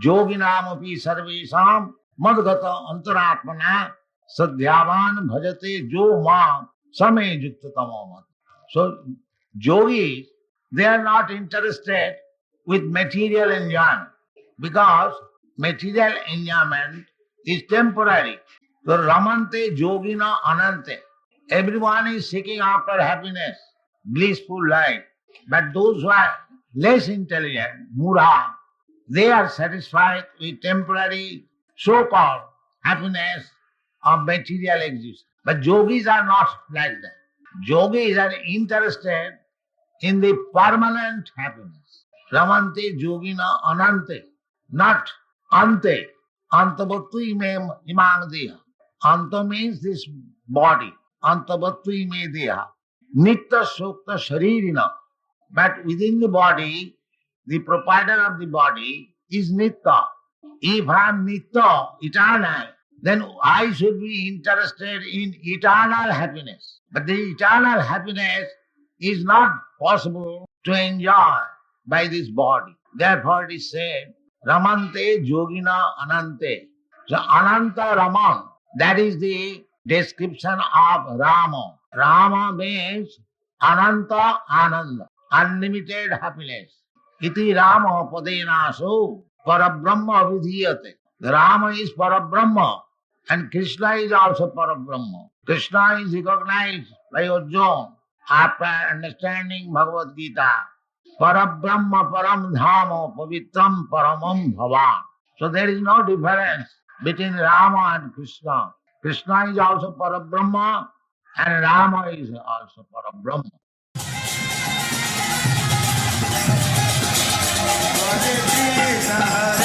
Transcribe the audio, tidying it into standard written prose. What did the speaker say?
Yoginamapi sarvesham madgata antaratmana sadhyavan bhajate jo mam same yuktatamo. So yogis, they are not interested with material enjoyment because material enjoyment is temporary. So Ramante Yogina Anante. Everyone is seeking after happiness, blissful life. But those who are less intelligent, Mura, they are satisfied with temporary so-called happiness of material existence. But yogis are not like that. Yogis are interested in the permanent happiness. Ramante yogina anante, not ante. Antavattu imang deha. Anta means this body. Antavattu ime deha. Nitta sukta sharirina. But within the body, the proprietor of the body is Nitta. If I am Nitta, eternal, then I should be interested in eternal happiness. But the eternal happiness is not possible to enjoy by this body. Therefore it is said, Ramante Yogina Anante. So Ananta Raman, that is the description of Rama. Rama means Ananta Ananda, unlimited happiness. Iti Rama Padenaso Parabrahma Vidhiyate. Rama is Parabrahma and Krishna is also Parabrahma. Krishna is recognized by Arjuna after understanding Bhagavad Gita. Parabrahma Param Dhama Pavitram Paramam Bhavan. So there is no difference between Rama and Krishna. Krishna is also Parabrahma and Rama is also Parabrahma. Hare Krishna, Hare